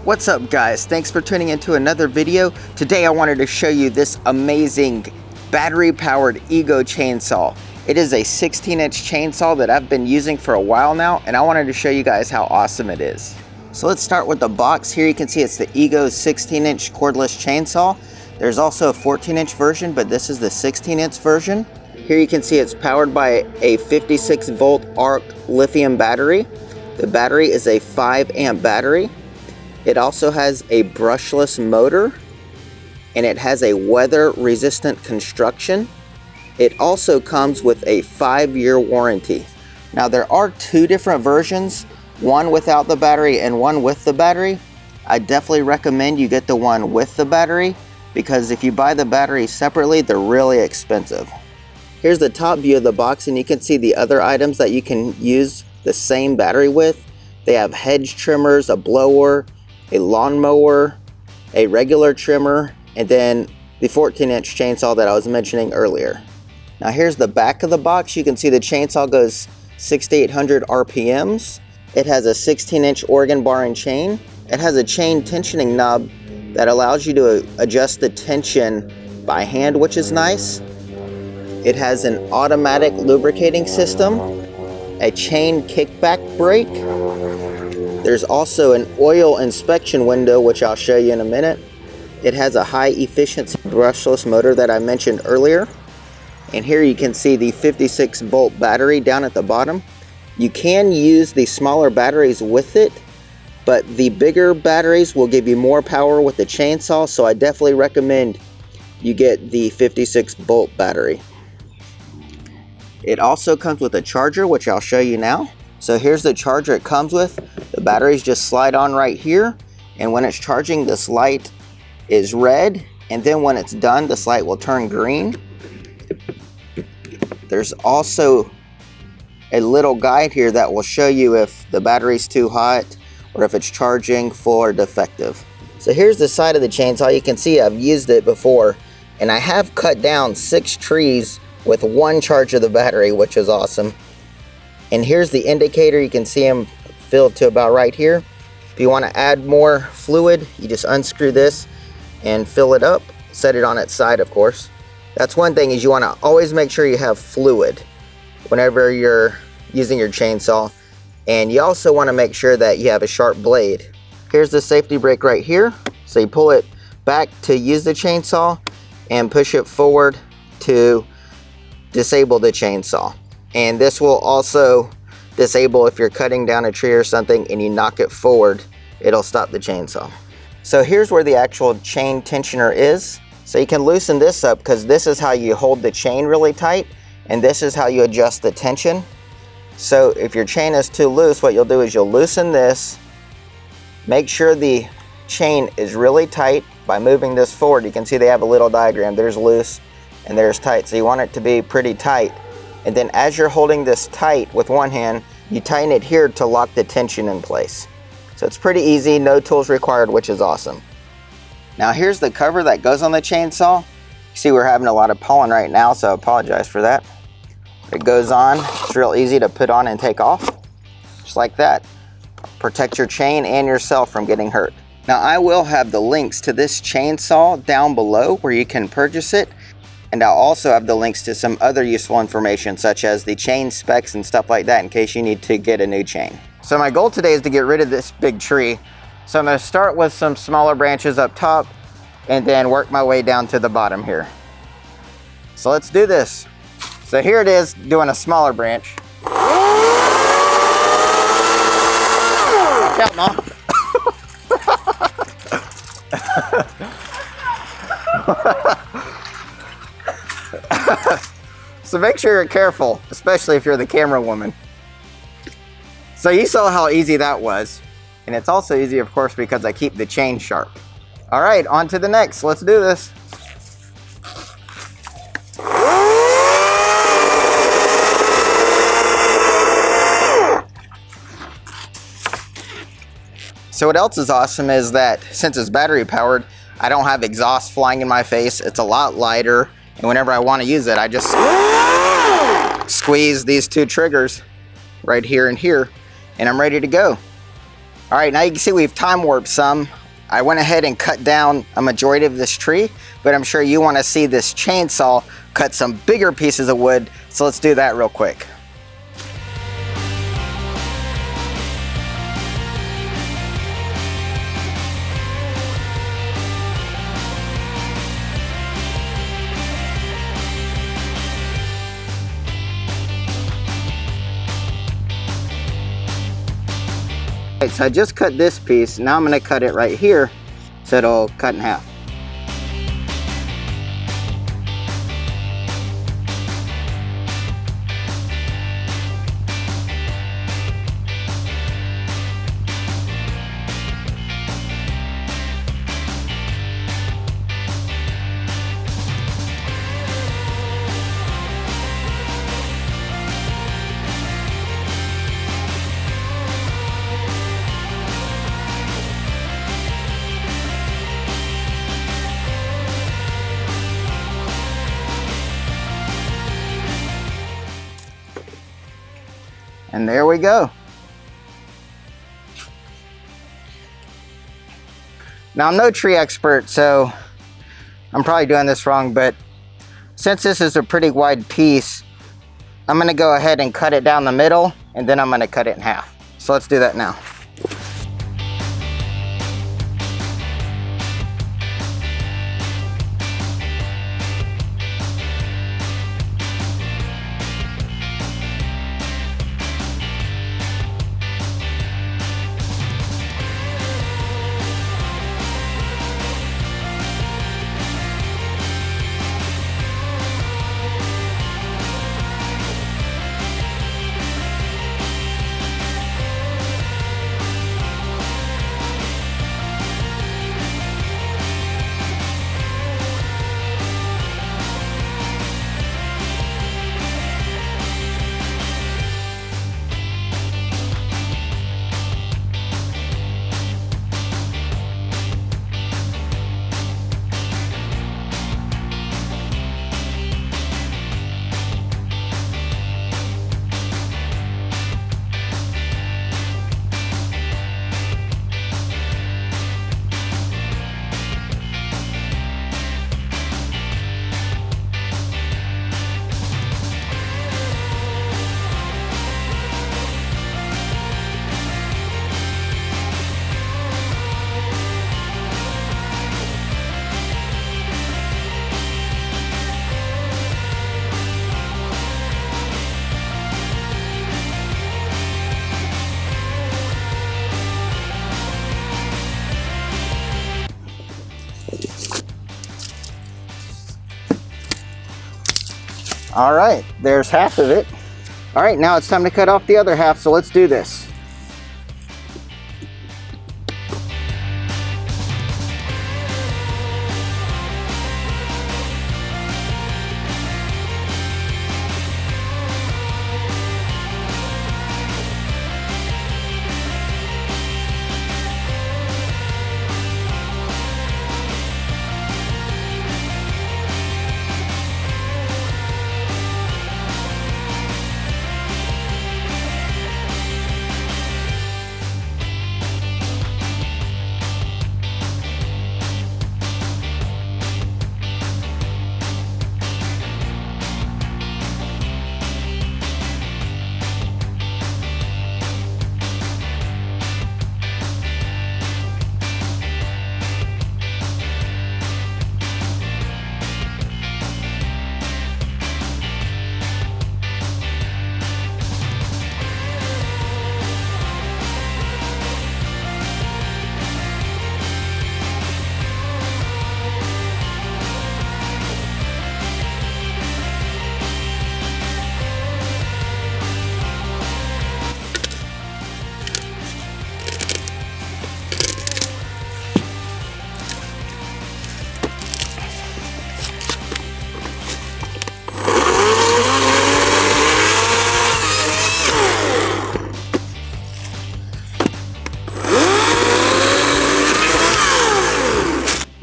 What's up guys, thanks for tuning into another video. Today I wanted to show you this amazing battery powered Ego chainsaw. It is a 16-inch chainsaw that I've been using for a while now, and I wanted to show you guys how awesome it is. So let's start with the box. Here you can see it's the Ego 16-inch cordless chainsaw. There's also a 14-inch version, but this is the 16-inch version. Here you can see it's powered by a 56 volt arc lithium battery. The battery is a 5 amp battery. It also has a brushless motor, and it has a weather resistant construction. It also comes with a 5-year warranty. Now there are two different versions, one without the battery and one with the battery. I definitely recommend you get the one with the battery, because if you buy the battery separately, they're really expensive. Here's the top view of the box, and you can see the other items that you can use the same battery with. They have hedge trimmers, a blower, a lawnmower, a regular trimmer, and then the 14-inch chainsaw that I was mentioning earlier. Now here's the back of the box. You can see the chainsaw goes 6,800 RPMs. It has a 16-inch organ bar and chain. It has a chain tensioning knob that allows you to adjust the tension by hand, which is nice. It has an automatic lubricating system, a chain kickback brake. There's also an oil inspection window, which I'll show you in a minute. It has a high efficiency brushless motor that I mentioned earlier. And here you can see the 56 volt battery down at the bottom. You can use the smaller batteries with it, but the bigger batteries will give you more power with the chainsaw, so I definitely recommend you get the 56 volt battery. It also comes with a charger, which I'll show you now. So here's the charger it comes with. The batteries just slide on right here, and when it's charging, this light is red, and then when it's done, this light will turn green. There's also a little guide here that will show you if the battery's too hot or if it's charging full or defective. So here's the side of the chainsaw. You can see I've used it before, and I have cut down 6 trees with one charge of the battery, which is awesome. And here's the indicator. You can see them filled to about right here. If you want to add more fluid, you just unscrew this and fill it up. Set it on its side, of course. That's one thing, is you want to always make sure you have fluid whenever you're using your chainsaw. And you also want to make sure that you have a sharp blade. Here's the safety brake right here. So you pull it back to use the chainsaw and push it forward to disable the chainsaw. And this will also disable if you're cutting down a tree or something and you knock it forward, it'll stop the chainsaw. So here's where the actual chain tensioner is. So you can loosen this up, because this is how you hold the chain really tight, and this is how you adjust the tension. So if your chain is too loose, what you'll do is you'll loosen this, make sure the chain is really tight by moving this forward. You can see they have a little diagram. There's loose and there's tight, so you want it to be pretty tight. And then as you're holding this tight with one hand, you tighten it here to lock the tension in place. So it's pretty easy, no tools required, which is awesome. Now here's the cover that goes on the chainsaw. You see we're having a lot of pollen right now, so I apologize for that. It goes on, it's real easy to put on and take off, just like that. Protect your chain and yourself from getting hurt. Now I will have the links to this chainsaw down below where you can purchase it. And I'll also have the links to some other useful information, such as the chain specs and stuff like that, in case you need to get a new chain. So my goal today is to get rid of this big tree. So I'm going to start with some smaller branches up top and then work my way down to the bottom here. So let's do this. So here it is, doing a smaller branch. Watch out, Mom. So make sure you're careful, especially if you're the camera woman. So you saw how easy that was. And it's also easy, of course, because I keep the chain sharp. All right, on to the next. Let's do this. So what else is awesome is that since it's battery powered, I don't have exhaust flying in my face. It's a lot lighter. And whenever I want to use it, I just squeeze these two triggers right here and here, and I'm ready to go. All right, now you can see we've time warped some. I went ahead and cut down a majority of this tree, but I'm sure you want to see this chainsaw cut some bigger pieces of wood, so let's do that real quick. Right, so I just cut this piece. Now I'm going to cut it right here so it'll cut in half. And there we go. Now I'm no tree expert, so I'm probably doing this wrong, but since this is a pretty wide piece, I'm gonna go ahead and cut it down the middle, and then I'm gonna cut it in half. So let's do that now. All right, there's half of it. All right, now it's time to cut off the other half, so let's do this.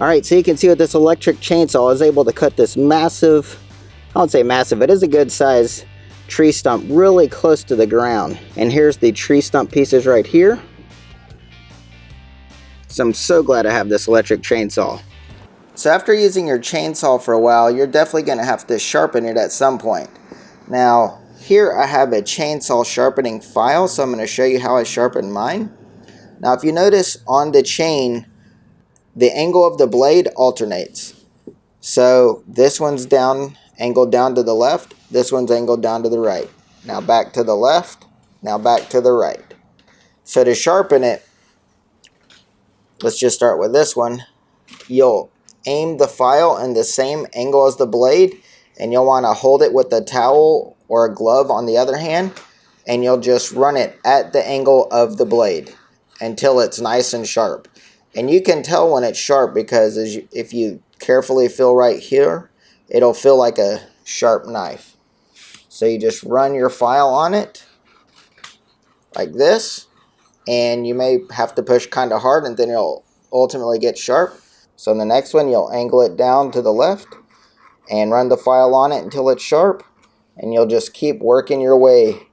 All right, so you can see with this electric chainsaw, I was able to cut this massive, I won't say massive, it is a good size tree stump really close to the ground. And here's the tree stump pieces right here. So I'm so glad I have this electric chainsaw. So after using your chainsaw for a while, you're definitely going to have to sharpen it at some point. Now, here I have a chainsaw sharpening file, so I'm going to show you how I sharpen mine. Now, if you notice on the chain, the angle of the blade alternates. So this one's down, angled down to the left, this one's angled down to the right. Now back to the left, now back to the right. So to sharpen it, let's just start with this one. You'll aim the file in the same angle as the blade, and you'll want to hold it with a towel or a glove on the other hand, and you'll just run it at the angle of the blade until it's nice and sharp. And you can tell when it's sharp because if you carefully feel right here, it'll feel like a sharp knife. So you just run your file on it like this, and you may have to push kind of hard and then it'll ultimately get sharp. So in the next one, you'll angle it down to the left and run the file on it until it's sharp, and you'll just keep working your way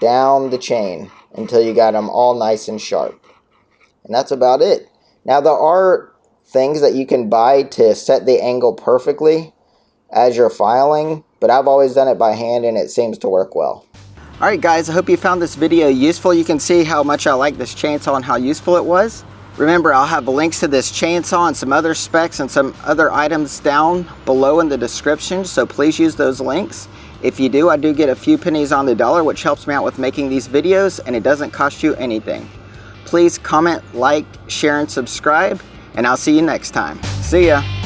down the chain until you got them all nice and sharp. And that's about it. Now there are things that you can buy to set the angle perfectly as you're filing, but I've always done it by hand and it seems to work well. Alright guys, I hope you found this video useful. You can see how much I like this chainsaw and how useful it was. Remember, I'll have links to this chainsaw and some other specs and some other items down below in the description, so please use those links. If you do, I do get a few pennies on the dollar, which helps me out with making these videos, and it doesn't cost you anything. Please comment, like, share, and subscribe, and I'll see you next time. See ya!